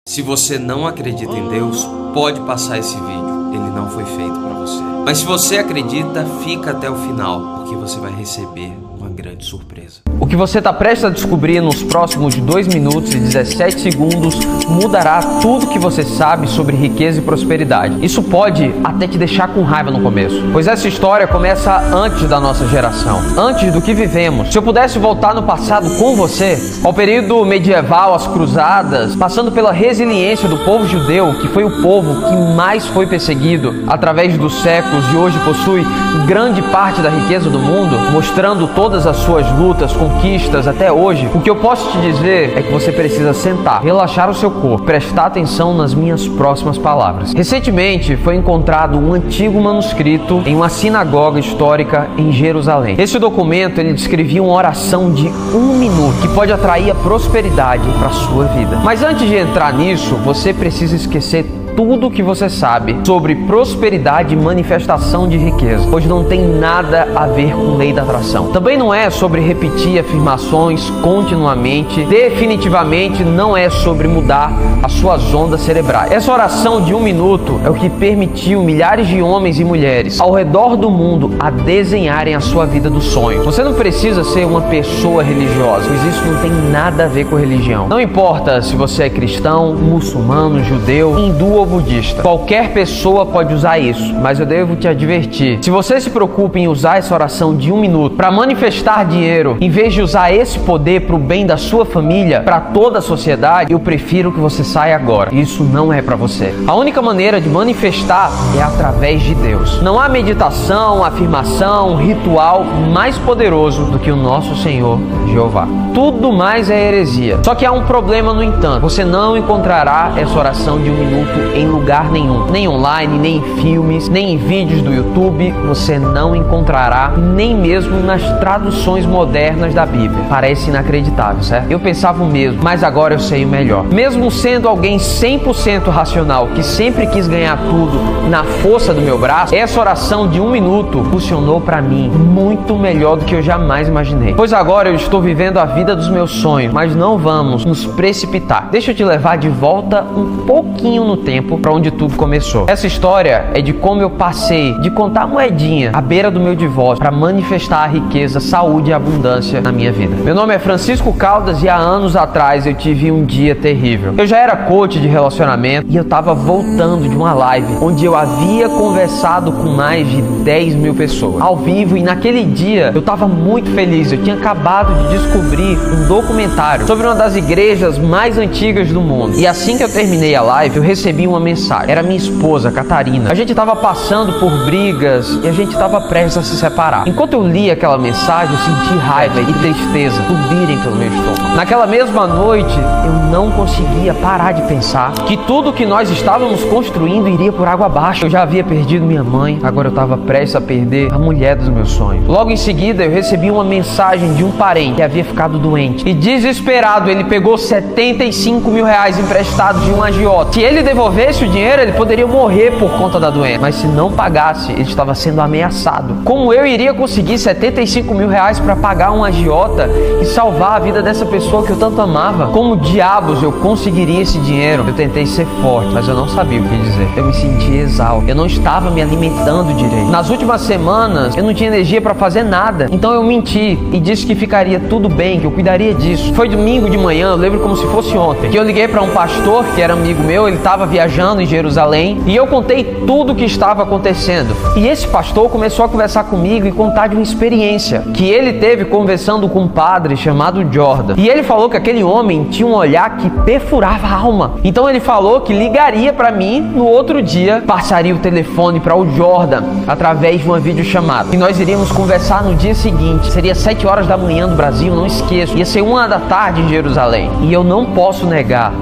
Se você não acredita em Deus, pode passar esse vídeo. Ele não foi feito para você. Mas se você acredita, fica até o final, porque você vai receber uma grande surpresa. O que você está prestes a descobrir nos próximos 2 minutos e 17 segundos mudará tudo que você sabe sobre riqueza e prosperidade. Isso pode até te deixar com raiva no começo, pois essa história começa antes da nossa geração, antes do que vivemos. Se eu pudesse voltar no passado com você, ao período medieval, às cruzadas, passando pela resiliência do povo judeu, que foi o povo que mais foi perseguido através dos séculos e hoje possui grande parte da riqueza do mundo, mostrando todas as suas lutas, conquistas até hoje, o que eu posso te dizer é que você precisa sentar, relaxar o seu corpo, prestar atenção nas minhas próximas palavras. Recentemente foi encontrado um antigo manuscrito em uma sinagoga histórica em Jerusalém. Esse documento ele descrevia uma oração de 1 minuto que pode atrair a prosperidade para a sua vida. Mas antes de entrar nisso, você precisa esquecer tudo o que você sabe sobre prosperidade e manifestação de riqueza, pois não tem nada a ver com lei da atração. Também não é sobre repetir afirmações continuamente, definitivamente não é sobre mudar as suas ondas cerebrais. Essa oração de 1 minuto é o que permitiu milhares de homens e mulheres ao redor do mundo a desenharem a sua vida dos sonhos. Você não precisa ser uma pessoa religiosa, pois isso não tem nada a ver com religião. Não importa se você é cristão, muçulmano, judeu, hindu ou budista. Qualquer pessoa pode usar isso, mas eu devo te advertir. Se você se preocupa em usar essa oração de 1 minuto para manifestar dinheiro, em vez de usar esse poder para o bem da sua família, para toda a sociedade, eu prefiro que você saia agora. Isso não é para você. A única maneira de manifestar é através de Deus. Não há meditação, afirmação, ritual mais poderoso do que o nosso Senhor Jeová. Tudo mais é heresia. Só que há um problema, no entanto. Você não encontrará essa oração de 1 minuto em lugar nenhum. Nem online, nem em filmes, nem em vídeos do YouTube. Você não encontrará, nem mesmo nas traduções modernas da Bíblia. Parece inacreditável, certo? Eu pensava o mesmo, mas agora eu sei o melhor. Mesmo sendo alguém 100% racional, que sempre quis ganhar tudo na força do meu braço, essa oração de 1 minuto funcionou para mim muito melhor do que eu jamais imaginei. Pois agora eu estou vivendo a vida dos meus sonhos, mas não vamos nos precipitar. Deixa eu te levar de volta um pouquinho no tempo para onde tudo começou. Essa história é de como eu passei de contar moedinha à beira do meu divórcio para manifestar a riqueza, saúde e abundância na minha vida. Meu nome é Francisco Caldas e há anos atrás eu tive um dia terrível. Eu já era coach de relacionamento e eu estava voltando de uma live onde eu havia conversado com mais de 10 mil pessoas ao vivo, e naquele dia eu estava muito feliz. Eu tinha acabado de descobrir um documentário sobre uma das igrejas mais antigas do mundo, e assim que eu terminei a live eu recebi uma mensagem. Era minha esposa, Catarina. A gente estava passando por brigas e a gente estava prestes a se separar. Enquanto eu li aquela mensagem, eu senti raiva e tristeza subirem pelo meu estômago. Naquela mesma noite, eu não conseguia parar de pensar que tudo que nós estávamos construindo iria por água abaixo. Eu já havia perdido minha mãe, agora eu estava prestes a perder a mulher dos meus sonhos. Logo em seguida, eu recebi uma mensagem de um parente que havia ficado doente. E desesperado, ele pegou 75 mil reais emprestados de um agiota. Se ele devolvesse o dinheiro, ele poderia morrer por conta da doença. Mas se não pagasse, ele estava sendo ameaçado. Como eu iria conseguir 75 mil reais para pagar um agiota e salvar a vida dessa pessoa que eu tanto amava? Como diabos eu conseguiria esse dinheiro? Eu tentei ser forte, mas eu não sabia o que dizer. Eu me sentia exausto. Eu não estava me alimentando direito. Nas últimas semanas, eu não tinha energia para fazer nada. Então eu menti e disse que ficaria tudo bem, que eu cuidaria disso. Foi domingo de manhã, eu lembro como se fosse ontem, que eu liguei para um pastor que era amigo meu. Ele estava viajando em Jerusalém e eu contei tudo o que estava acontecendo. E esse pastor começou a conversar comigo e contar de uma experiência que ele teve conversando com um padre chamado Jordan. E ele falou que aquele homem tinha um olhar que perfurava a alma. Então ele falou que ligaria para mim no outro dia, passaria o telefone para o Jordan através de uma videochamada. E nós iríamos conversar no dia seguinte. Seria 7 horas da manhã do Brasil, não esqueço. Ia ser 1 da tarde em Jerusalém. E eu não posso negar,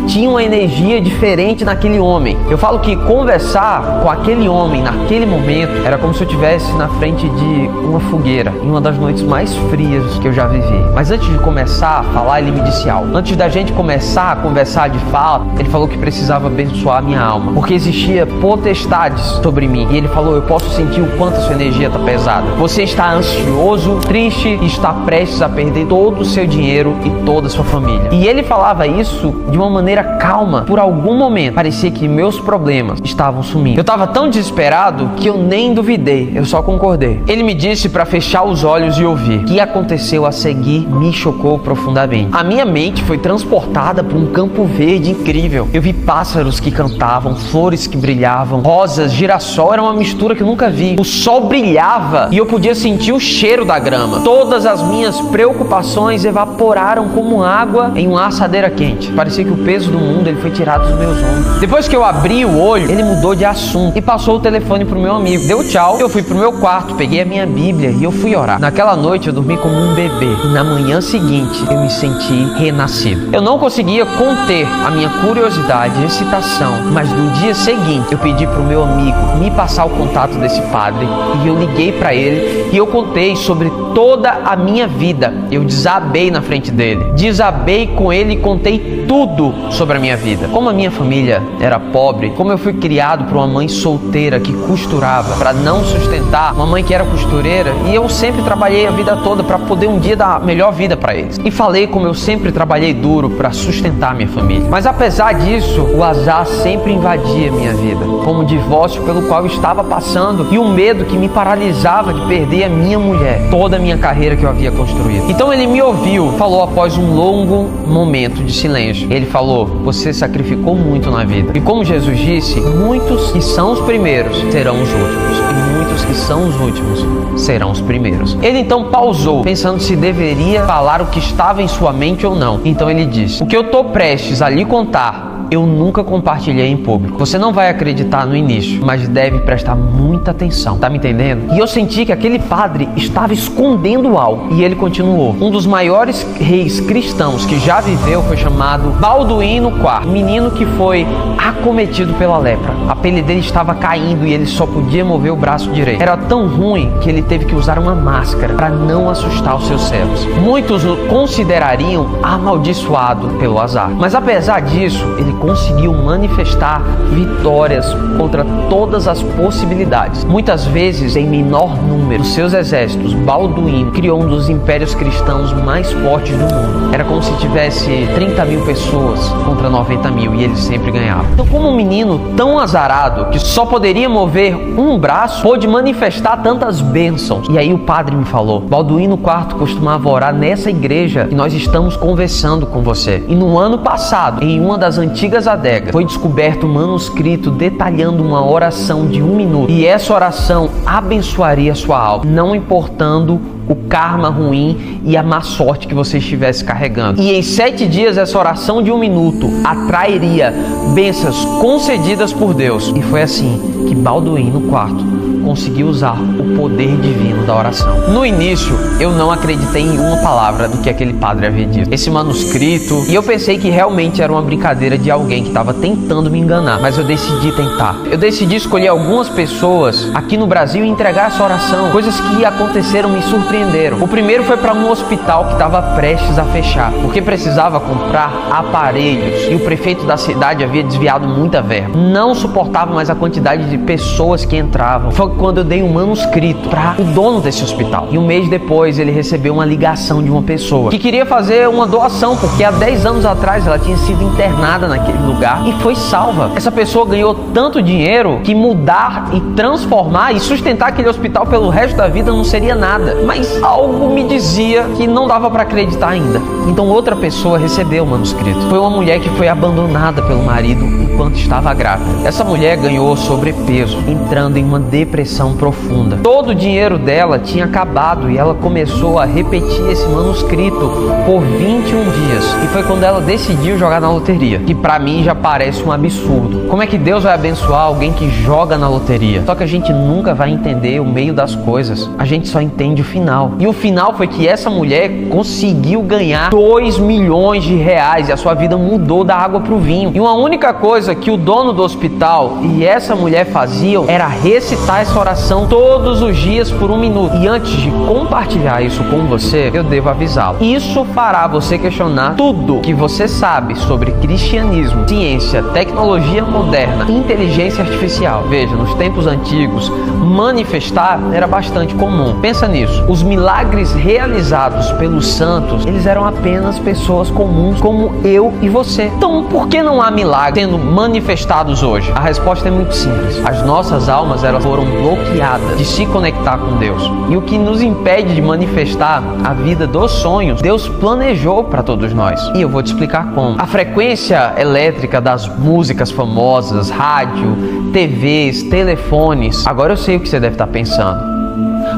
tinha uma energia diferente naquele homem. Eu falo que conversar com aquele homem naquele momento era como se eu estivesse na frente de uma fogueira em uma das noites mais frias que eu já vivi. Mas antes de começar a falar, ele me disse algo. Antes da gente começar a conversar de fato, ele falou que precisava abençoar a minha alma, porque existia potestades sobre mim. E ele falou: eu posso sentir o quanto a sua energia está pesada. Você está ansioso, triste e está prestes a perder todo o seu dinheiro e toda a sua família. E ele falava isso de uma maneira maneira calma. Por algum momento, parecia que meus problemas estavam sumindo. Eu estava tão desesperado que eu nem duvidei, eu só concordei. Ele me disse para fechar os olhos e ouvir. O que aconteceu a seguir me chocou profundamente. A minha mente foi transportada para um campo verde incrível. Eu vi pássaros que cantavam, flores que brilhavam, rosas, girassol, era uma mistura que eu nunca vi. O sol brilhava e eu podia sentir o cheiro da grama. Todas as minhas preocupações evaporaram como água em uma assadeira quente. Parecia que o peso do mundo ele foi tirado dos meus ombros. Depois que eu abri o olho, ele mudou de assunto e passou o telefone pro meu amigo. Deu tchau, eu fui pro meu quarto, peguei a minha Bíblia e eu fui orar. Naquela noite eu dormi como um bebê e na manhã seguinte eu me senti renascido. Eu não conseguia conter a minha curiosidade e excitação, mas no dia seguinte eu pedi pro meu amigo me passar o contato desse padre e eu liguei para ele e eu contei sobre toda a minha vida. Eu desabei na frente dele, desabei com ele e contei tudo sobre a minha vida. Como a minha família era pobre, como eu fui criado por uma mãe solteira que costurava para não sustentar uma mãe que era costureira, e eu sempre trabalhei a vida toda para poder um dia dar a melhor vida para eles. E falei como eu sempre trabalhei duro para sustentar minha família. Mas apesar disso, o azar sempre invadia minha vida, como o divórcio pelo qual eu estava passando e o medo que me paralisava de perder a minha mulher, toda a minha carreira que eu havia construído. Então ele me ouviu, falou após um longo momento de silêncio. Ele falou: você sacrificou muito na vida. E como Jesus disse, muitos que são os primeiros serão os últimos, e muitos que são os últimos serão os primeiros. Ele então pausou, pensando se deveria falar o que estava em sua mente ou não. Então ele disse: o que eu estou prestes a lhe contar, eu nunca compartilhei em público. Você não vai acreditar no início, mas deve prestar muita atenção. Tá me entendendo? E eu senti que aquele padre estava escondendo algo. E ele continuou: um dos maiores reis cristãos que já viveu foi chamado Balduíno IV, um menino que foi acometido pela lepra. A pele dele estava caindo e ele só podia mover o braço direito. Era tão ruim que ele teve que usar uma máscara para não assustar os seus servos. Muitos o considerariam amaldiçoado pelo azar. Mas apesar disso, ele conseguiu manifestar vitórias contra todas as possibilidades. Muitas vezes, em menor número, os seus exércitos, Balduíno criou um dos impérios cristãos mais fortes do mundo. Era como se tivesse 30 mil pessoas contra 90 mil e ele sempre ganhava. Então, como um menino tão azarado que só poderia mover um braço, pôde manifestar tantas bênçãos. E aí o padre me falou: Balduíno IV costumava orar nessa igreja que nós estamos conversando com você. E no ano passado, em uma das antigas adegas, foi descoberto um manuscrito detalhando uma oração de 1 minuto. E essa oração abençoaria sua alma, não importando o karma ruim e a má sorte que você estivesse carregando. E em 7 dias essa oração de 1 minuto atrairia bênçãos concedidas por Deus. E foi assim que Balduíno IV conseguiu usar o poder divino da oração. No início, eu não acreditei em uma palavra do que aquele padre havia dito. Esse manuscrito, e eu pensei que realmente era uma brincadeira de alguém que estava tentando me enganar, mas eu decidi tentar. Eu decidi escolher algumas pessoas aqui no Brasil e entregar essa oração. Coisas que aconteceram me surpreenderam. O primeiro foi para um hospital que estava prestes a fechar, porque precisava comprar aparelhos e o prefeito da cidade havia desviado muita verba. Não suportava mais a quantidade de pessoas que entravam. Foi quando eu dei um manuscrito para o dono desse hospital. E um mês depois ele recebeu uma ligação de uma pessoa que queria fazer uma doação, porque há 10 anos atrás ela tinha sido internada naquele lugar e foi salva. Essa pessoa ganhou tanto dinheiro que mudar e transformar e sustentar aquele hospital pelo resto da vida não seria nada. Mas algo me dizia que não dava para acreditar ainda. Então outra pessoa recebeu o manuscrito. Foi uma mulher que foi abandonada pelo marido enquanto estava grávida. Essa mulher ganhou sobrepeso, entrando em uma depressão profunda. Todo o dinheiro dela tinha acabado e ela começou a repetir esse manuscrito por 21 dias. E foi quando ela decidiu jogar na loteria, que pra mim já parece um absurdo. Como é que Deus vai abençoar alguém que joga na loteria? Só que a gente nunca vai entender o meio das coisas. A gente só entende o final. E o final foi que essa mulher conseguiu ganhar 2 milhões de reais e a sua vida mudou da água pro vinho. E uma única coisa que o dono do hospital e essa mulher faziam era recitar essa essa oração todos os dias por 1 minuto. E antes de compartilhar isso com você, eu devo avisá-lo. Isso fará você questionar tudo que você sabe sobre cristianismo, ciência, tecnologia moderna, inteligência artificial. Veja, nos tempos antigos, manifestar era bastante comum. Pensa nisso. Os milagres realizados pelos santos, eles eram apenas pessoas comuns como eu e você. Então, por que não há milagres sendo manifestados hoje? A resposta é muito simples. As nossas almas, elas foram bloqueadas de se conectar com Deus. E o que nos impede de manifestar a vida dos sonhos, Deus planejou para todos nós. E eu vou te explicar como. A frequência elétrica das músicas famosas, rádio, TVs, telefones. Agora eu sei o que você deve estar pensando.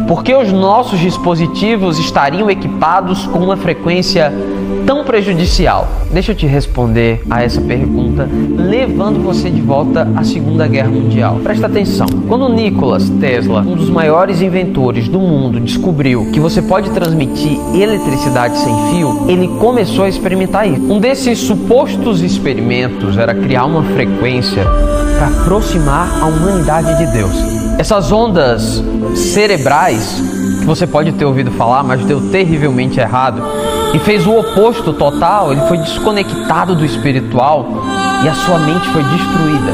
Por que os nossos dispositivos estariam equipados com uma frequência tão prejudicial? Deixa eu te responder a essa pergunta, levando você de volta à Segunda Guerra Mundial. Presta atenção. Quando Nikola Tesla, um dos maiores inventores do mundo, descobriu que você pode transmitir eletricidade sem fio, ele começou a experimentar isso. Um desses supostos experimentos era criar uma frequência para aproximar a humanidade de Deus. Essas ondas cerebrais, que você pode ter ouvido falar, mas deu terrivelmente errado, e fez o oposto total. Ele foi desconectado do espiritual e a sua mente foi destruída.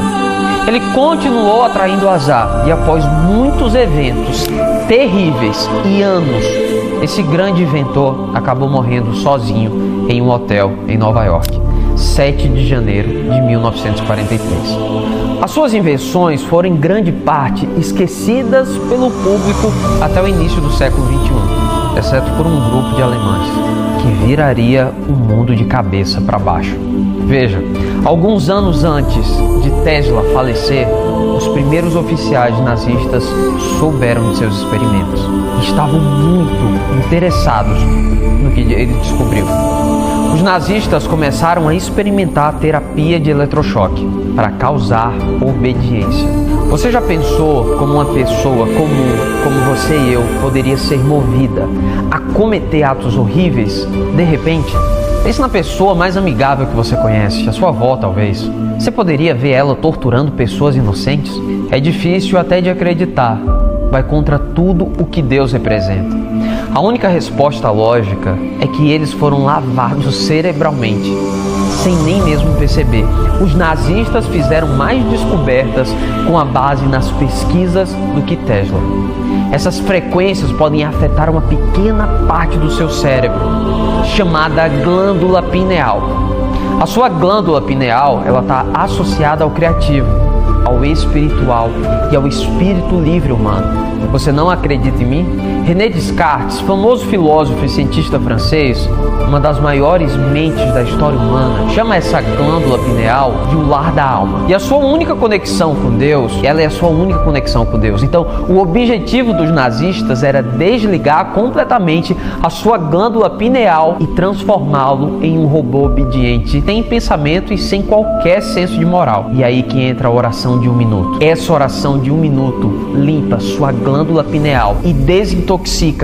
Ele continuou atraindo azar, e após muitos eventos terríveis e anos, esse grande inventor acabou morrendo sozinho em um hotel em Nova York, 7 de janeiro de 1943. As suas invenções foram em grande parte esquecidas pelo público até o início do século XXI, exceto por um grupo de alemães que viraria o mundo de cabeça para baixo. Veja, alguns anos antes de Tesla falecer, os primeiros oficiais nazistas souberam de seus experimentos e estavam muito interessados no que ele descobriu. Os nazistas começaram a experimentar a terapia de eletrochoque para causar obediência. Você já pensou como uma pessoa comum, como você e eu, poderia ser movida a cometer atos horríveis de repente? Pense na pessoa mais amigável que você conhece, a sua avó talvez. Você poderia ver ela torturando pessoas inocentes? É difícil até de acreditar. Vai contra tudo o que Deus representa. A única resposta lógica é que eles foram lavados cerebralmente, sem nem mesmo perceber. Os nazistas fizeram mais descobertas com a base nas pesquisas do que Tesla. Essas frequências podem afetar uma pequena parte do seu cérebro, chamada glândula pineal. A sua glândula pineal, ela está associada ao criativo, ao espiritual e ao espírito livre humano. Você não acredita em mim? René Descartes, famoso filósofo e cientista francês, uma das maiores mentes da história humana, chama essa glândula pineal de o lar da alma. E a sua única conexão com Deus, ela é a sua única conexão com Deus. Então, o objetivo dos nazistas era desligar completamente a sua glândula pineal e transformá-lo em um robô obediente, sem pensamento e sem qualquer senso de moral. E aí que entra a oração de 1 minuto. Essa oração de 1 minuto limpa sua glândula pineal e desintoxica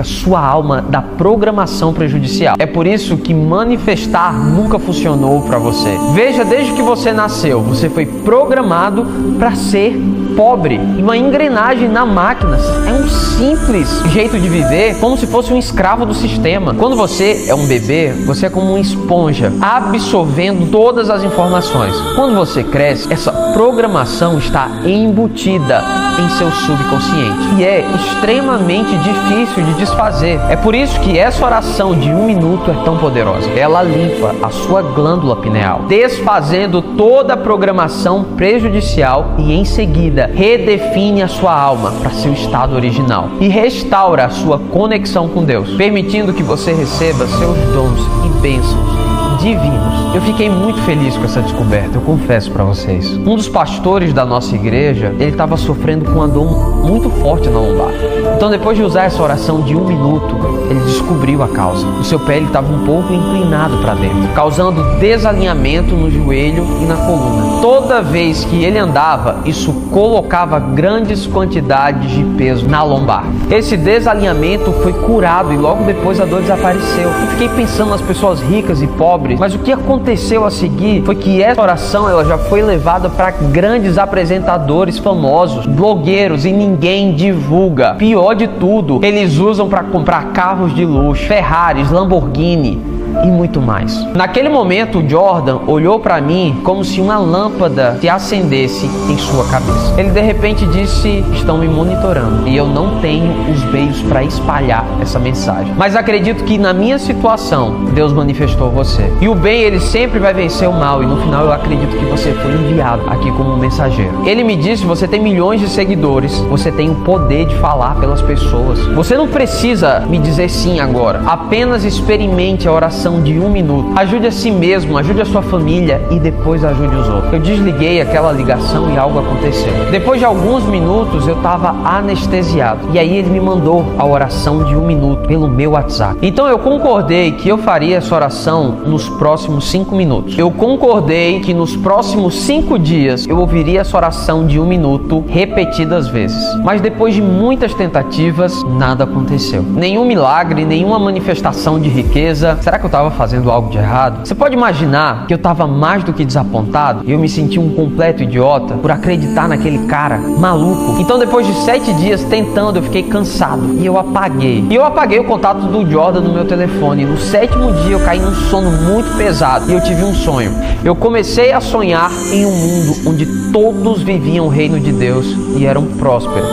sua alma da programação prejudicial. É por isso que manifestar nunca funcionou para você. Veja, desde que você nasceu, você foi programado para ser pobre, uma engrenagem na máquina. É um simples jeito de viver, como se fosse um escravo do sistema. Quando você é um bebê, você é como uma esponja, absorvendo todas as informações. Quando você cresce, essa programação está embutida em seu subconsciente e é extremamente difícil de desfazer. É por isso que essa oração de 1 minuto é tão poderosa. Ela limpa a sua glândula pineal, desfazendo toda a programação prejudicial e em seguida redefine a sua alma para seu estado original e restaura a sua conexão com Deus, permitindo que você receba seus dons e bênçãos divinos. Eu fiquei muito feliz com essa descoberta, eu confesso para vocês. Um dos pastores da nossa igreja, ele estava sofrendo com uma dor muito forte na lombar. Então, depois de usar essa oração de 1 minuto, ele descobriu a causa. O seu pé estava um pouco inclinado para dentro, causando desalinhamento no joelho e na coluna. Toda vez que ele andava, isso colocava grandes quantidades de peso na lombar. Esse desalinhamento foi curado e logo depois a dor desapareceu. Eu fiquei pensando nas pessoas ricas e pobres pobres. Mas o que aconteceu a seguir foi que essa oração ela já foi levada para grandes apresentadores famosos, blogueiros, e ninguém divulga. Pior de tudo, eles usam para comprar carros de luxo, Ferraris, Lamborghini e muito mais. Naquele momento, o Jordan olhou para mim como se uma lâmpada se acendesse em sua cabeça. Ele de repente disse: estão me monitorando e eu não tenho os meios para espalhar essa mensagem. Mas acredito que na minha situação, Deus manifestou você. E o bem, ele sempre vai vencer o mal. E no final eu acredito que você foi enviado aqui como um mensageiro. Ele me disse: você tem milhões de seguidores, você tem o poder de falar pelas pessoas. Você não precisa me dizer sim agora. Apenas experimente a oração de 1 minuto. Ajude a si mesmo, ajude a sua família e depois ajude os outros. Eu desliguei aquela ligação e algo aconteceu. Depois de alguns minutos eu estava anestesiado. E aí ele me mandou a oração de 1 minuto pelo meu WhatsApp. Então eu concordei que eu faria essa oração nos próximos 5 minutos. Eu concordei que nos próximos 5 dias eu ouviria essa oração de 1 minuto repetidas vezes. Mas depois de muitas tentativas, nada aconteceu. Nenhum milagre, nenhuma manifestação de riqueza. Será que eu estava fazendo algo de errado? Você pode imaginar que eu estava mais do que desapontado e eu me senti um completo idiota por acreditar naquele cara maluco. Então depois de 7 dias tentando, eu fiquei cansado e eu apaguei. E eu apaguei o contato do Jordan no meu telefone. No 7º dia eu caí num sono muito pesado e eu tive um sonho. Eu comecei a sonhar em um mundo onde todos viviam o reino de Deus e eram prósperos.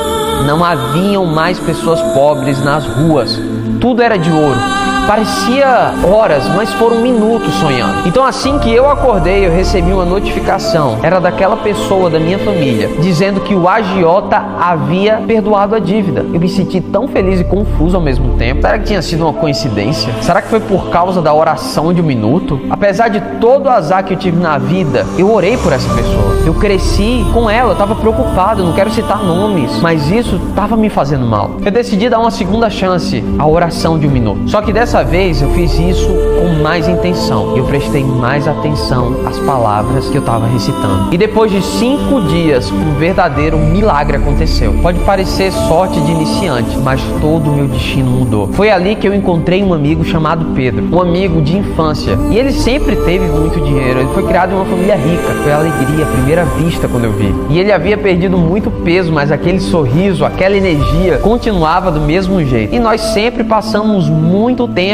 Não haviam mais pessoas pobres nas ruas. Tudo era de ouro. Parecia horas, mas foram minutos sonhando. Então assim que eu acordei, eu recebi uma notificação. Era daquela pessoa da minha família, dizendo que o agiota havia perdoado a dívida. Eu me senti tão feliz e confuso ao mesmo tempo. Será que tinha sido uma coincidência? Será que foi por causa da oração de 1 minuto? Apesar de todo o azar que eu tive na vida, eu orei por essa pessoa. Eu cresci com ela, eu estava preocupado, não quero citar nomes, mas isso estava me fazendo mal. Eu decidi dar uma segunda chance à oração de 1 minuto. Só que dessa vez eu fiz isso com mais intenção. Eu prestei mais atenção às palavras que eu estava recitando. E depois de 5 dias, um verdadeiro milagre aconteceu. Pode parecer sorte de iniciante, mas todo o meu destino mudou. Foi ali que eu encontrei um amigo chamado Pedro, um amigo de infância. E ele sempre teve muito dinheiro. Ele foi criado em uma família rica. Foi a alegria à primeira vista quando eu vi. E ele havia perdido muito peso, mas aquele sorriso, aquela energia continuava do mesmo jeito. E nós sempre passamos muito tempo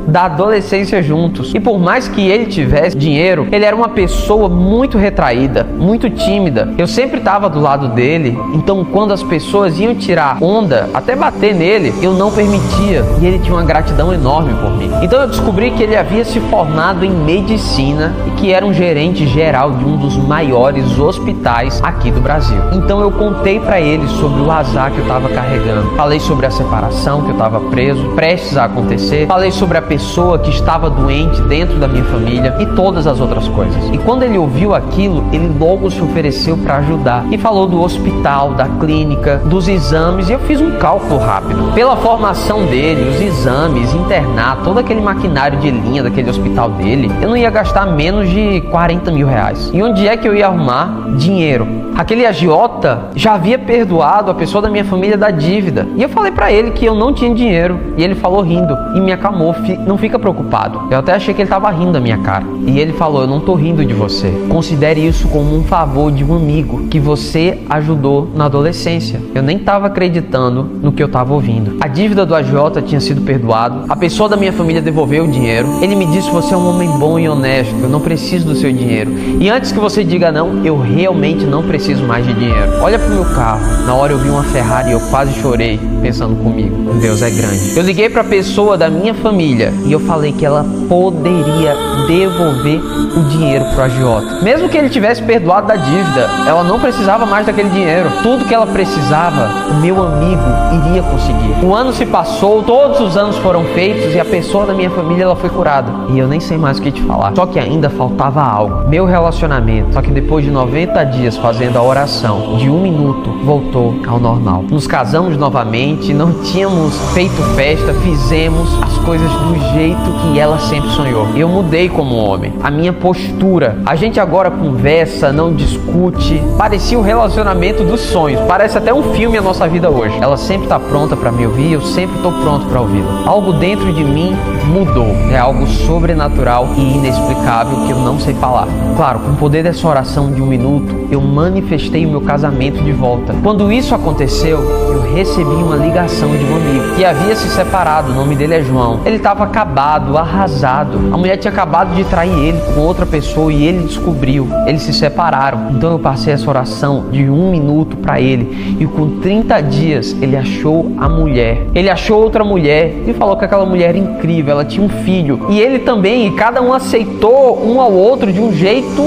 da adolescência juntos. E por mais que ele tivesse dinheiro, ele era uma pessoa muito retraída, muito tímida. Eu sempre estava do lado dele, então quando as pessoas iam tirar onda, até bater nele, eu não permitia. E ele tinha uma gratidão enorme por mim. Então eu descobri que ele havia se formado em medicina e que era um gerente geral de um dos maiores hospitais aqui do Brasil. Então eu contei para ele sobre o azar que eu estava carregando. Falei sobre a separação, que eu estava preso, prestes a acontecer. Falei sobre a pessoa que estava doente dentro da minha família e todas as outras coisas. E quando ele ouviu aquilo, ele logo se ofereceu para ajudar. E falou do hospital, da clínica, dos exames. E eu fiz um cálculo rápido. Pela formação dele, os exames, internar, todo aquele maquinário de linha daquele hospital dele, eu não ia gastar menos de 40 mil reais. E onde é que eu ia arrumar dinheiro? Aquele agiota já havia perdoado a pessoa da minha família da dívida. E eu falei para ele que eu não tinha dinheiro. E ele falou rindo e me acalmou. Não fica preocupado. Eu até achei que ele estava rindo da minha cara. E ele falou: eu não tô rindo de você. Considere isso como um favor de um amigo que você ajudou na adolescência. Eu nem estava acreditando no que eu estava ouvindo. A dívida do agiota tinha sido perdoado. A pessoa da minha família devolveu o dinheiro. Ele me disse: você é um homem bom e honesto. Eu não preciso do seu dinheiro. E antes que você diga não, eu realmente não preciso mais de dinheiro. Olha pro meu carro. Na hora eu vi uma Ferrari e eu quase chorei pensando comigo: Deus é grande. Eu liguei pra pessoa da minha família e eu falei que ela poderia devolver o dinheiro pro agiota. Mesmo que ele tivesse perdoado da dívida, ela não precisava mais daquele dinheiro. Tudo que ela precisava, o meu amigo iria conseguir. O ano se passou, todos os anos foram feitos e a pessoa da minha família ela foi curada. E eu nem sei mais o que te falar. Só que ainda faltava algo. Meu relacionamento. Só que depois de 90 dias fazendo fazendo a oração de 1 minuto, voltou ao normal. Nos casamos novamente, não tínhamos feito festa, fizemos as coisas do jeito que ela sempre sonhou. Eu mudei como homem, a minha postura. A gente agora conversa, não discute. Parecia o relacionamento dos sonhos. Parece até um filme a nossa vida hoje. Ela sempre está pronta para me ouvir, eu sempre estou pronto para ouvi-la. Algo dentro de mim mudou. É algo sobrenatural e inexplicável que eu não sei falar. Claro, com o poder dessa oração de 1 minuto, eu manifestei o meu casamento de volta. Quando isso aconteceu, eu recebi uma ligação de um amigo que havia se separado. O nome dele é João. Ele estava acabado, arrasado. A mulher tinha acabado de trair ele com outra pessoa e ele descobriu. Eles se separaram. Então eu passei essa oração de 1 minuto para ele e com 30 dias ele achou a mulher. Ele achou outra mulher e falou que aquela mulher era incrível, ela tinha um filho. E ele também, e cada um aceitou um ao outro de um jeito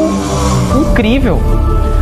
incrível.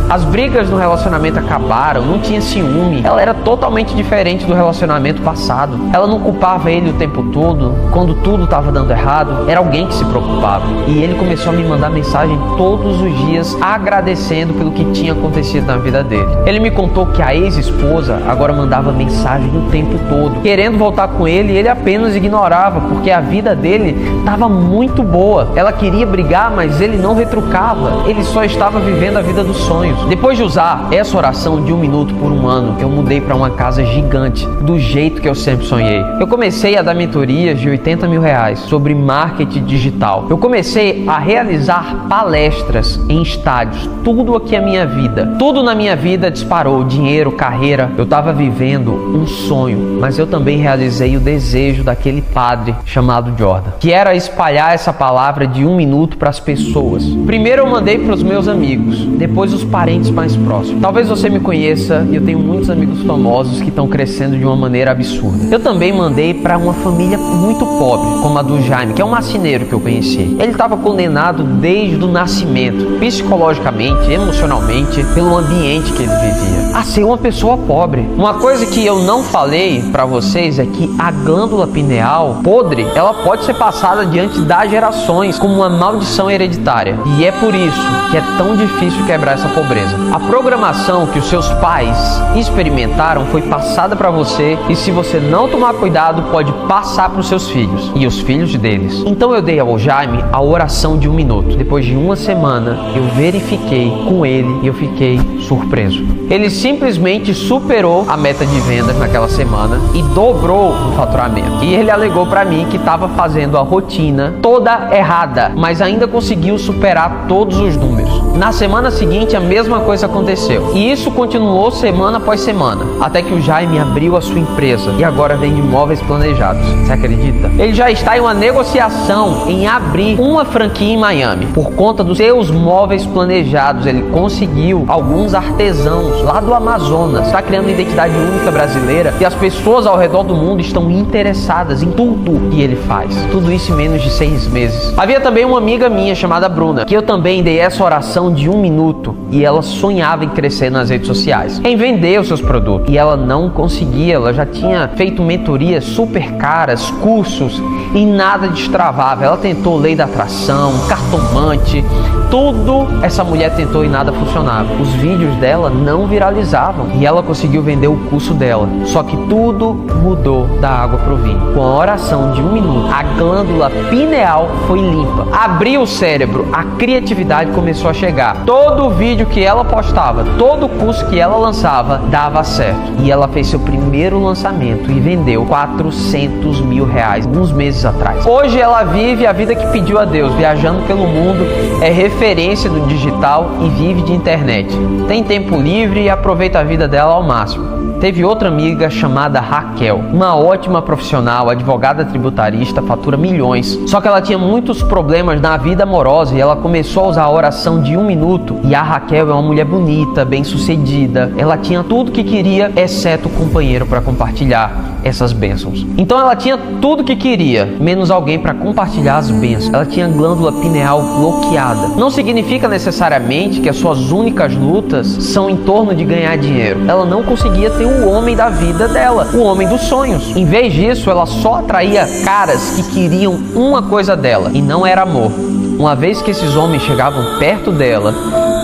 As brigas no relacionamento acabaram, não tinha ciúme. Ela era totalmente diferente do relacionamento passado. Ela não culpava ele o tempo todo. Quando tudo estava dando errado, era alguém que se preocupava. E ele começou a me mandar mensagem todos os dias, agradecendo pelo que tinha acontecido na vida dele. Ele me contou que a ex-esposa agora mandava mensagem o tempo todo, querendo voltar com ele, e ele apenas ignorava, porque a vida dele estava muito boa. Ela queria brigar, mas ele não retrucava. Ele só estava vivendo a vida dos sonhos. Depois de usar essa oração de 1 minuto por 1 ano, eu mudei para uma casa gigante, do jeito que eu sempre sonhei. Eu comecei a dar mentorias de R$80 mil sobre marketing digital. Eu comecei a realizar palestras em estádios. Tudo aqui é minha vida. Tudo na minha vida disparou. Dinheiro, carreira. Eu estava vivendo um sonho, mas eu também realizei o desejo daquele padre chamado Jordan, que era espalhar essa palavra de 1 minuto para as pessoas. Primeiro eu mandei para os meus amigos, depois os parentes mais próximos. Talvez você me conheça e eu tenho muitos amigos famosos que estão crescendo de uma maneira absurda. Eu também mandei para uma família muito pobre, como a do Jaime, que é um marceneiro que eu conheci. Ele estava condenado desde o nascimento, psicologicamente, emocionalmente, pelo ambiente que ele vivia, a ser uma pessoa pobre. Uma coisa que eu não falei para vocês é que a glândula pineal podre, ela pode ser passada diante das gerações como uma maldição hereditária. E é por isso que é tão difícil quebrar essa pobreza. A programação que os seus pais experimentaram foi passada para você, e se você não tomar cuidado, pode passar para os seus filhos e os filhos deles. Então eu dei ao Jaime a oração de 1 minuto. Depois de 1 semana, eu verifiquei com ele e eu fiquei surpreso. Ele simplesmente superou a meta de vendas naquela semana e dobrou o faturamento. E ele alegou para mim que estava fazendo a rotina toda errada, mas ainda conseguiu superar todos os números. Na semana seguinte, a mesma coisa aconteceu. E isso continuou semana após semana, até que o Jaime abriu a sua empresa e agora vende móveis planejados. Você acredita? Ele já está em uma negociação em abrir uma franquia em Miami. Por conta dos seus móveis planejados, ele conseguiu alguns artesãos lá do Amazonas. Está criando uma identidade única brasileira e as pessoas ao redor do mundo estão interessadas em tudo que ele faz. Tudo isso em menos de 6 meses. Havia também uma amiga minha chamada Bruna, que eu também dei essa oração de 1 minuto e ela sonhava em crescer nas redes sociais, em vender os seus produtos, e ela não conseguia. Ela já tinha feito mentorias super caras, cursos, e nada destravava. Ela tentou lei da atração, cartomante, tudo essa mulher tentou e nada funcionava. Os vídeos dela não viralizavam e ela conseguiu vender o curso dela. Só que tudo mudou da água pro vinho. Com a oração de 1 minuto, a glândula pineal foi limpa, abriu o cérebro, a criatividade começou a chegar. Todo vídeo que ela postava, todo curso que ela lançava dava certo. E ela fez seu primeiro lançamento e vendeu R$400 mil alguns meses atrás. Hoje ela vive a vida que pediu a Deus, viajando pelo mundo, é referência do digital e vive de internet. Tem tempo livre e aproveita a vida dela ao máximo. Teve outra amiga chamada Raquel, uma ótima profissional, advogada tributarista, fatura milhões. Só que ela tinha muitos problemas na vida amorosa e ela começou a usar a oração de 1 minuto. E a Raquel é uma mulher bonita, bem-sucedida. Ela tinha tudo que queria, exceto o companheiro para compartilhar essas bênçãos. Então ela tinha tudo que queria, menos alguém para compartilhar as bênçãos. Ela tinha a glândula pineal bloqueada. Não significa necessariamente que as suas únicas lutas são em torno de ganhar dinheiro. Ela não conseguia ter o homem da vida dela, o homem dos sonhos. Em vez disso, ela só atraía caras que queriam uma coisa dela, e não era amor. Uma vez que esses homens chegavam perto dela,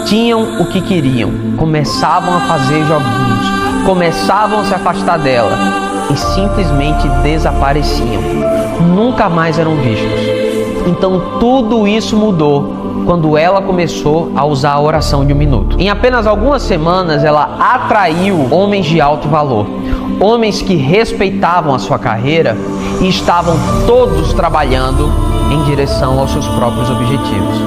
tinham o que queriam, começavam a fazer joguinhos, começavam a se afastar dela e simplesmente desapareciam. Nunca mais eram vistos. Então tudo isso mudou quando ela começou a usar a oração de 1 minuto. Em apenas algumas semanas, ela atraiu homens de alto valor, homens que respeitavam a sua carreira e estavam todos trabalhando em direção aos seus próprios objetivos.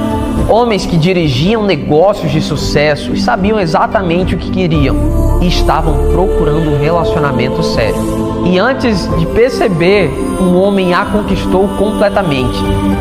Homens que dirigiam negócios de sucesso e sabiam exatamente o que queriam e estavam procurando um relacionamento sério. E antes de perceber, um homem a conquistou completamente.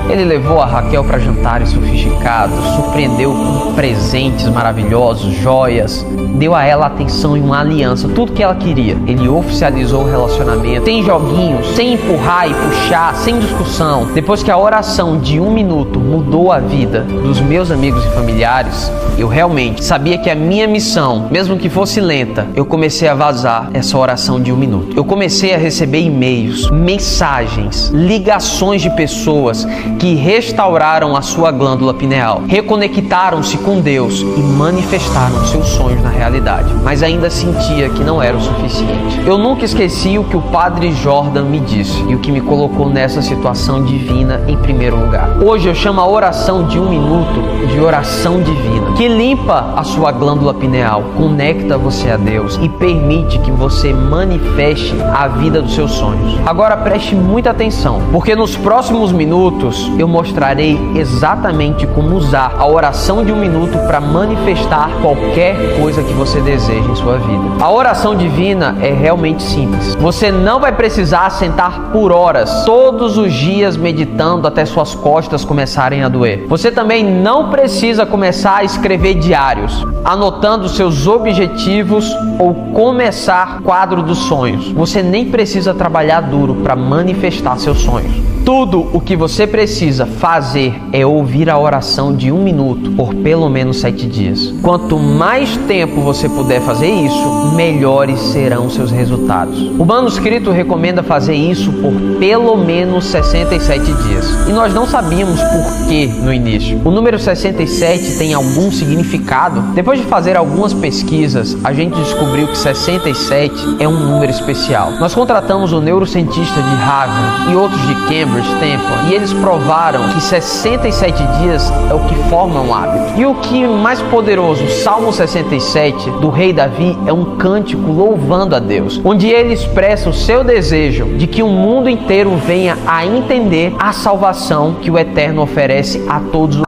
Ele levou a Raquel para jantares sofisticados, surpreendeu com presentes maravilhosos, joias, deu a ela atenção e uma aliança, tudo que ela queria. Ele oficializou o relacionamento, sem joguinhos, sem empurrar e puxar, sem discussão. Depois que a oração de 1 minuto mudou a vida dos meus amigos e familiares, eu realmente sabia que a minha missão, mesmo que fosse lenta, eu comecei a vazar essa oração de 1 minuto. Eu comecei a receber e-mails, mensagens, ligações de pessoas que restauraram a sua glândula pineal, reconectaram-se com Deus e manifestaram seus sonhos na realidade. Mas ainda sentia que não era o suficiente. Eu nunca esqueci o que o Padre Jordan me disse e o que me colocou nessa situação divina em primeiro lugar. Hoje eu chamo a oração de 1 minuto de oração divina, que limpa a sua glândula pineal, conecta você a Deus e permite que você manifeste a vida dos seus sonhos. Agora preste muita atenção, porque nos próximos minutos eu mostrarei exatamente como usar a oração de 1 minuto para manifestar qualquer coisa que você deseja em sua vida. A oração divina é realmente simples. Você não vai precisar sentar por horas todos os dias meditando até suas costas começarem a doer. Você também não precisa começar a escrever diários, anotando seus objetivos ou começar quadro dos sonhos. Você nem precisa trabalhar duro para manifestar seus sonhos. Tudo o que você precisa fazer é ouvir a oração de 1 minuto por pelo menos 7 dias. Quanto mais tempo você puder fazer isso, melhores serão seus resultados. O manuscrito recomenda fazer isso por pelo menos 67 dias. E nós não sabíamos por que no início. O número 67 tem algum significado? Depois de fazer algumas pesquisas, a gente descobriu que 67 é um número especial. Nós contratamos um neurocientista de Harvard e outros de Cambridge, Stanford, e eles provaram que 67 dias é o que forma um hábito. E o que mais poderoso, o Salmo 67 do rei Davi é um cântico louvando a Deus, onde ele expressa o seu desejo de que o mundo inteiro venha a entender a salvação que o Eterno oferece a todos os.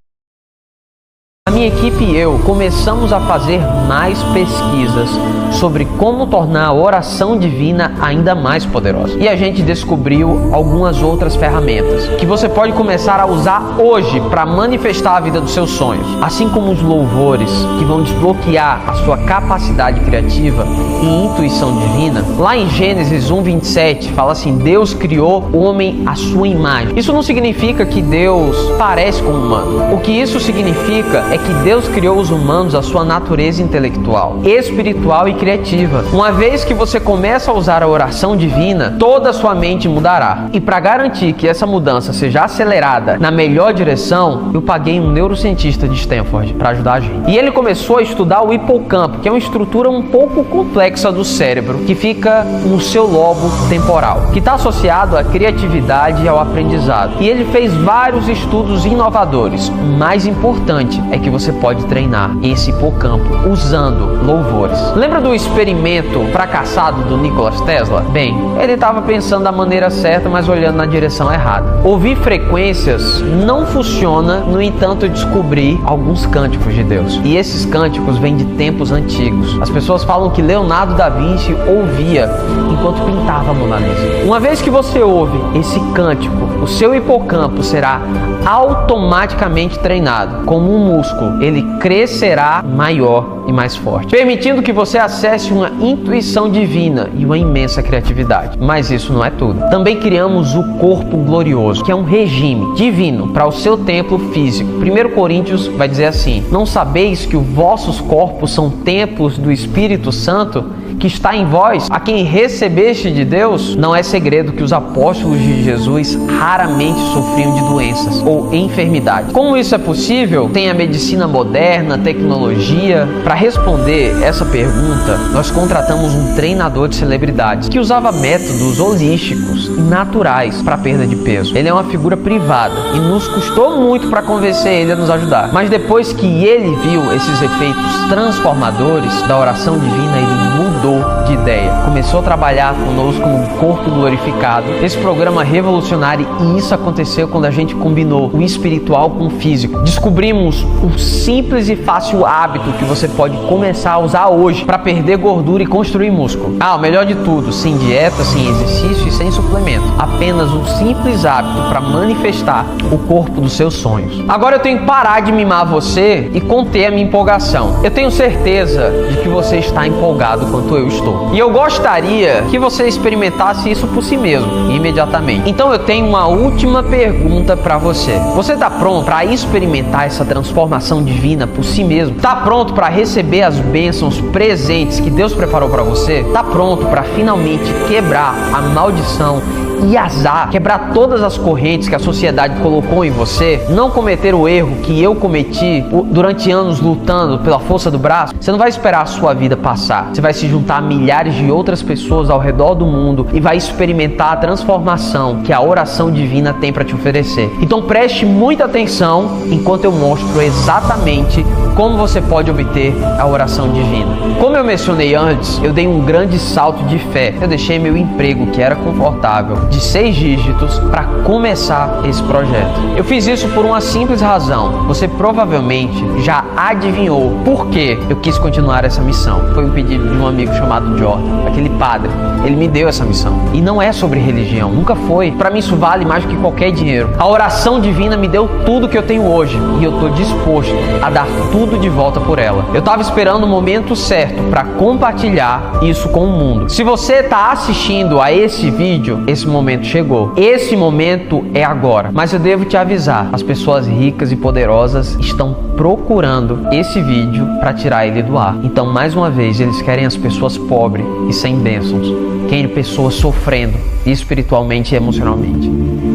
A minha equipe e eu começamos a fazer mais pesquisas sobre como tornar a oração divina ainda mais poderosa. E a gente descobriu algumas outras ferramentas que você pode começar a usar hoje para manifestar a vida dos seus sonhos. Assim como os louvores que vão desbloquear a sua capacidade criativa e intuição divina. Lá em Gênesis 1:27 fala assim: Deus criou o homem à sua imagem. Isso não significa que Deus parece com o humano. O que isso significa é que Deus criou os humanos à sua natureza intelectual, espiritual e criativa. Uma vez que você começa a usar a oração divina, toda a sua mente mudará. E para garantir que essa mudança seja acelerada na melhor direção, eu paguei um neurocientista de Stanford para ajudar a gente. E ele começou a estudar o hipocampo, que é uma estrutura um pouco complexa do cérebro, que fica no seu lobo temporal, que está associado à criatividade e ao aprendizado. E ele fez vários estudos inovadores. O mais importante é que você pode treinar esse hipocampo usando louvores. Lembra do experimento fracassado do Nikola Tesla? Bem, ele estava pensando da maneira certa, mas olhando na direção errada. Ouvir frequências não funciona, no entanto, eu descobri alguns cânticos de Deus. E esses cânticos vêm de tempos antigos. As pessoas falam que Leonardo da Vinci ouvia enquanto pintava a Mona Lisa. Uma vez que você ouve esse cântico, o seu hipocampo será automaticamente treinado como um músculo. Ele crescerá maior e mais forte, permitindo que você acesse uma intuição divina e uma imensa criatividade. Mas isso não é tudo. Também criamos o corpo glorioso, que é um regime divino para o seu templo físico. 1 Coríntios vai dizer assim: não sabeis que os vossos corpos são templos do Espírito Santo, que está em vós, a quem recebeste de Deus? Não é segredo que os apóstolos de Jesus raramente sofriam de doenças ou ou enfermidade. Como isso é possível? Tem a medicina moderna, tecnologia. Para responder essa pergunta, nós contratamos um treinador de celebridades que usava métodos holísticos e naturais para perda de peso. Ele é uma figura privada e nos custou muito para convencer ele a nos ajudar. Mas depois que ele viu esses efeitos transformadores da oração divina, ele mudou de ideia. Começou a trabalhar conosco num corpo glorificado. Esse programa revolucionário, e isso aconteceu quando a gente combinou o espiritual com o físico. Descobrimos um simples e fácil hábito que você pode começar a usar hoje para perder gordura e construir músculo. O melhor de tudo, sem dieta, sem exercício e sem suplemento. Apenas um simples hábito para manifestar o corpo dos seus sonhos. Agora eu tenho que parar de mimar você e conter a minha empolgação. Eu tenho certeza de que você está empolgado quanto eu estou. E eu gostaria que você experimentasse isso por si mesmo, imediatamente. Então eu tenho uma última pergunta para você. Você está pronto para experimentar essa transformação divina por si mesmo? Está pronto para receber as bênçãos presentes que Deus preparou para você? Está pronto para finalmente quebrar a maldição e azar, quebrar todas as correntes que a sociedade colocou em você, não cometer o erro que eu cometi durante anos lutando pela força do braço? Você não vai esperar a sua vida passar. Você vai se juntar a milhares de outras pessoas ao redor do mundo e vai experimentar a transformação que a oração divina tem para te oferecer. Então preste muita atenção enquanto eu mostro exatamente como você pode obter a oração divina. Como eu mencionei antes, eu dei um grande salto de fé. Eu deixei meu emprego, que era confortável, de 6 dígitos, para começar esse projeto. Eu fiz isso por uma simples razão. Você provavelmente já adivinhou por que eu quis continuar essa missão. Foi um pedido de um amigo chamado Jordan, aquele padre. Ele me deu essa missão. E não é sobre religião, nunca foi. Para mim isso vale mais do que qualquer dinheiro. A oração divina me deu tudo que eu tenho hoje e eu estou disposto a dar tudo de volta por ela. Eu estava esperando o momento certo para compartilhar isso com o mundo. Se você está assistindo a esse vídeo, esse momento chegou. Esse momento é agora. Mas eu devo te avisar, as pessoas ricas e poderosas estão procurando esse vídeo para tirar ele do ar. Então, mais uma vez, eles querem as pessoas pobres e sem bênçãos. Querem pessoas sofrendo espiritualmente e emocionalmente.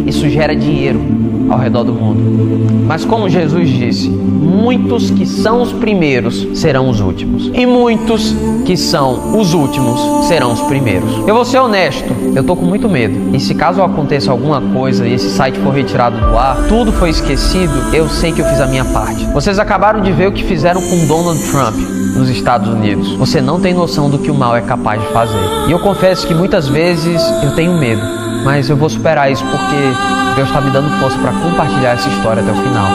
Isso gera dinheiro ao redor do mundo. Mas como Jesus disse, muitos que são os primeiros serão os últimos. E muitos que são os últimos serão os primeiros. Eu vou ser honesto, eu tô com muito medo. E se caso aconteça alguma coisa e esse site for retirado do ar, tudo foi esquecido, eu sei que eu fiz a minha parte. Vocês acabaram de ver o que fizeram com Donald Trump nos Estados Unidos. Você não tem noção do que o mal é capaz de fazer. E eu confesso que muitas vezes eu tenho medo, mas eu vou superar isso porque Deus está me dando força para compartilhar essa história até o final.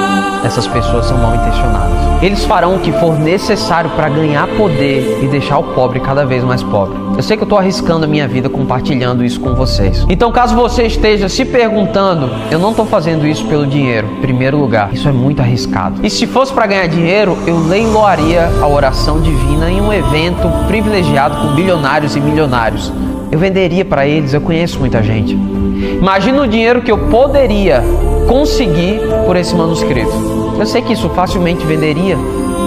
Essas pessoas são mal intencionadas. Eles farão o que for necessário para ganhar poder e deixar o pobre cada vez mais pobre. Eu sei que eu estou arriscando a minha vida compartilhando isso com vocês. Então, caso você esteja se perguntando, eu não estou fazendo isso pelo dinheiro. Em primeiro lugar, isso é muito arriscado. E se fosse para ganhar dinheiro, eu leiloaria a oração divina em um evento privilegiado com bilionários e milionários. Eu venderia para eles, eu conheço muita gente. Imagina o dinheiro que eu poderia conseguir por esse manuscrito. Eu sei que isso facilmente venderia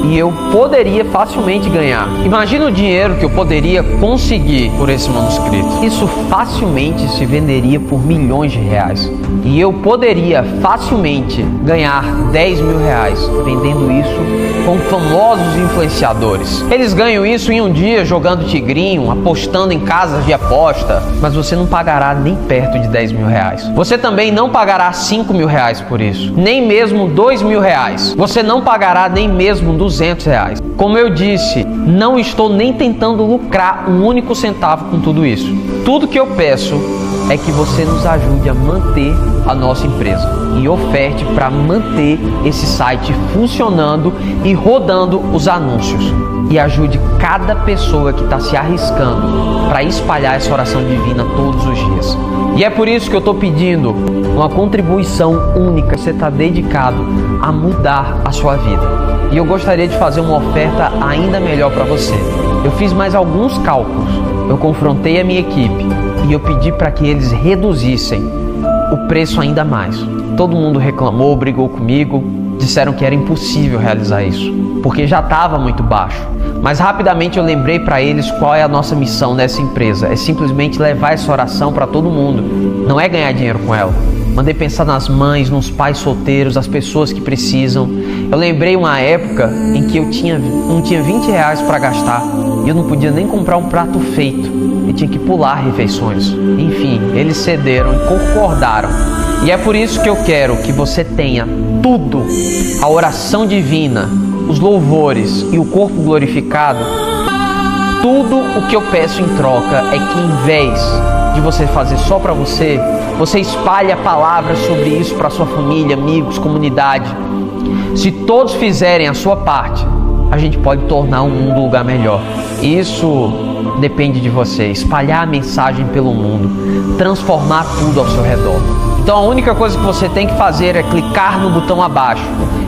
e eu poderia facilmente ganhar. Imagina o dinheiro que eu poderia conseguir por esse manuscrito. Isso facilmente se venderia por milhões de reais. E eu poderia facilmente ganhar 10 mil reais vendendo isso com famosos influenciadores. Eles ganham isso em um dia jogando tigrinho, apostando em casas de aposta. Mas você não pagará nem perto de 10 mil reais. Você também não pagará 5 mil reais por isso. Nem mesmo 2 mil reais. Você não pagará nem mesmo 200 reais. Como eu disse, não estou nem tentando lucrar um único centavo com tudo isso. Tudo que eu peço é que você nos ajude a manter a nossa empresa e oferte para manter esse site funcionando e rodando os anúncios. E ajude cada pessoa que está se arriscando para espalhar essa oração divina todos os dias. E é por isso que eu estou pedindo uma contribuição única. Você está dedicado a mudar a sua vida. E eu gostaria de fazer uma oferta ainda melhor para você. Eu fiz mais alguns cálculos. Eu confrontei a minha equipe e eu pedi para que eles reduzissem o preço ainda mais. Todo mundo reclamou, brigou comigo, disseram que era impossível realizar isso, porque já estava muito baixo. Mas rapidamente eu lembrei para eles qual é a nossa missão nessa empresa. É simplesmente levar essa oração para todo mundo. Não é ganhar dinheiro com ela. mandei pensar nas mães, nos pais solteiros, as pessoas que precisam. Eu lembrei uma época em que eu não tinha 20 reais para gastar e eu não podia nem comprar um prato feito e tinha que pular refeições. Enfim, eles cederam e concordaram. E é por isso que eu quero que você tenha tudo, a oração divina, os louvores e o corpo glorificado. Tudo o que eu peço em troca é que, em vez de você fazer só para você, você espalhe a palavra sobre isso para sua família, amigos, comunidade. Se todos fizerem a sua parte, a gente pode tornar o mundo um lugar melhor. Isso depende de você, espalhar a mensagem pelo mundo, transformar tudo ao seu redor. Então a única coisa que você tem que fazer é clicar no botão abaixo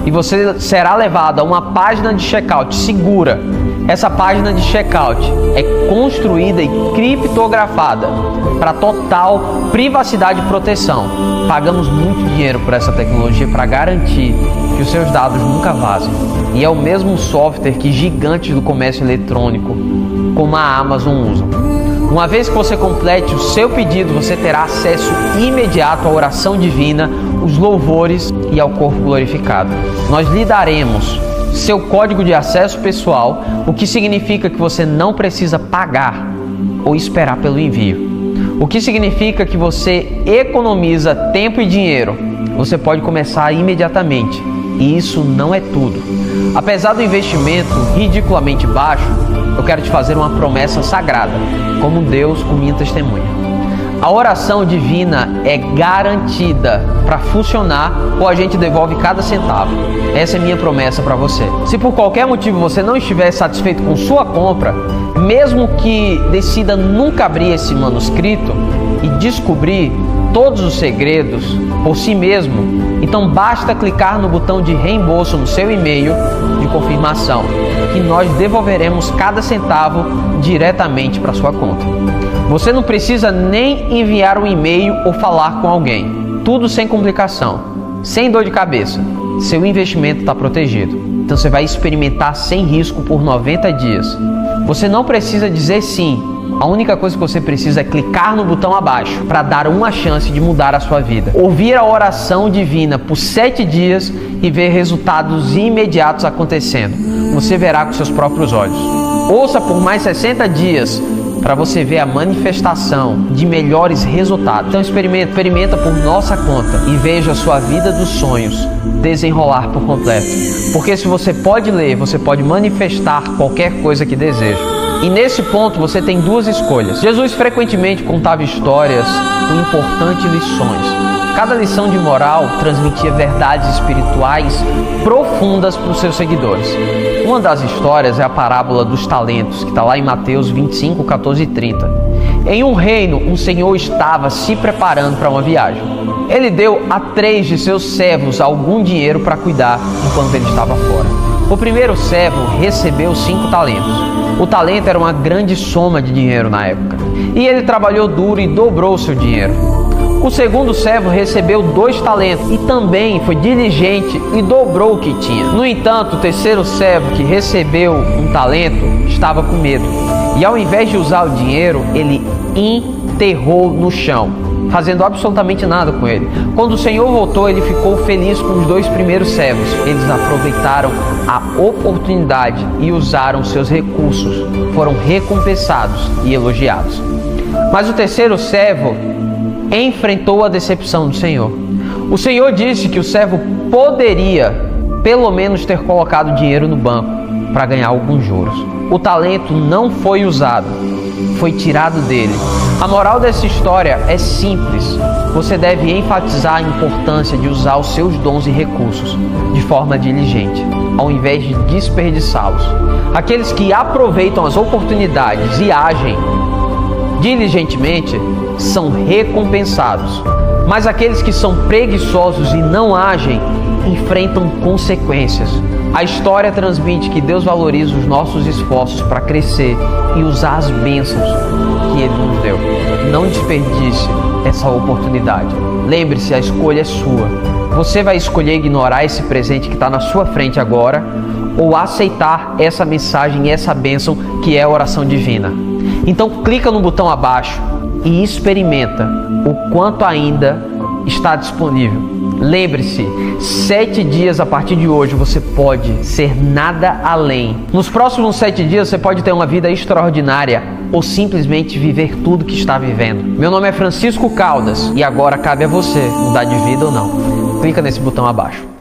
e você será levado a uma página de checkout segura. Essa página de checkout é construída e criptografada para total privacidade e proteção. Pagamos muito dinheiro por essa tecnologia para garantir que os seus dados nunca vazem. E é o mesmo software que gigantes do comércio eletrônico, como a Amazon, usam. Uma vez que você complete o seu pedido, você terá acesso imediato à oração divina, os louvores e ao corpo glorificado. Nós lhe daremos seu código de acesso pessoal, o que significa que você não precisa pagar ou esperar pelo envio. O que significa que você economiza tempo e dinheiro. Você pode começar imediatamente. E isso não é tudo. Apesar do investimento ridiculamente baixo, eu quero te fazer uma promessa sagrada, como Deus, como minha testemunha. A oração divina é garantida para funcionar ou a gente devolve cada centavo. Essa é minha promessa para você. Se por qualquer motivo você não estiver satisfeito com sua compra, mesmo que decida nunca abrir esse manuscrito e descobrir todos os segredos por si mesmo, então basta clicar no botão de reembolso no seu e-mail de confirmação, que nós devolveremos cada centavo diretamente para sua conta. Você não precisa nem enviar um e-mail ou falar com alguém. Tudo sem complicação, sem dor de cabeça. Seu investimento está protegido. Então você vai experimentar sem risco por 90 dias. Você não precisa dizer sim. A única coisa que você precisa é clicar no botão abaixo para dar uma chance de mudar a sua vida. Ouvir a oração divina por 7 dias e ver resultados imediatos acontecendo. Você verá com seus próprios olhos. Ouça por mais 60 dias para você ver a manifestação de melhores resultados. Então experimenta por nossa conta e veja a sua vida dos sonhos desenrolar por completo. Porque se você pode ler, você pode manifestar qualquer coisa que deseja. E nesse ponto você tem duas escolhas. Jesus frequentemente contava histórias com importantes lições. Cada lição de moral transmitia verdades espirituais profundas para os seus seguidores. Uma das histórias é a parábola dos talentos, que está lá em Mateus 25, 14 e 30. Em um reino, um senhor estava se preparando para uma viagem. Ele deu a 3 de seus servos algum dinheiro para cuidar enquanto ele estava fora. O primeiro servo recebeu 5 talentos. O talento era uma grande soma de dinheiro na época. E ele trabalhou duro e dobrou seu dinheiro. O segundo servo recebeu 2 talentos e também foi diligente e dobrou o que tinha. No entanto, o terceiro servo, que recebeu um talento, estava com medo. E ao invés de usar o dinheiro, ele enterrou no chão, fazendo absolutamente nada com ele. Quando o Senhor voltou, ele ficou feliz com os 2 primeiros servos. Eles aproveitaram a oportunidade e usaram seus recursos. Foram recompensados e elogiados. Mas o terceiro servo enfrentou a decepção do Senhor. O Senhor disse que o servo poderia, pelo menos, ter colocado dinheiro no banco para ganhar alguns juros. O talento não foi usado, foi tirado dele. A moral dessa história é simples. Você deve enfatizar a importância de usar os seus dons e recursos de forma diligente, ao invés de desperdiçá-los. Aqueles que aproveitam as oportunidades e agem diligentemente são recompensados, mas aqueles que são preguiçosos e não agem enfrentam consequências. A história transmite que Deus valoriza os nossos esforços para crescer e usar as bênçãos que Ele nos deu. Não desperdice essa oportunidade. Lembre-se, a escolha é sua. Você vai escolher ignorar esse presente que está na sua frente agora ou aceitar essa mensagem e essa bênção que é a oração divina. Então clica no botão abaixo e experimenta o quanto ainda está disponível. Lembre-se, 7 dias a partir de hoje você pode ser nada além. Nos próximos 7 dias você pode ter uma vida extraordinária ou simplesmente viver tudo que está vivendo. Meu nome é Francisco Caldas e agora cabe a você mudar de vida ou não. Clica nesse botão abaixo.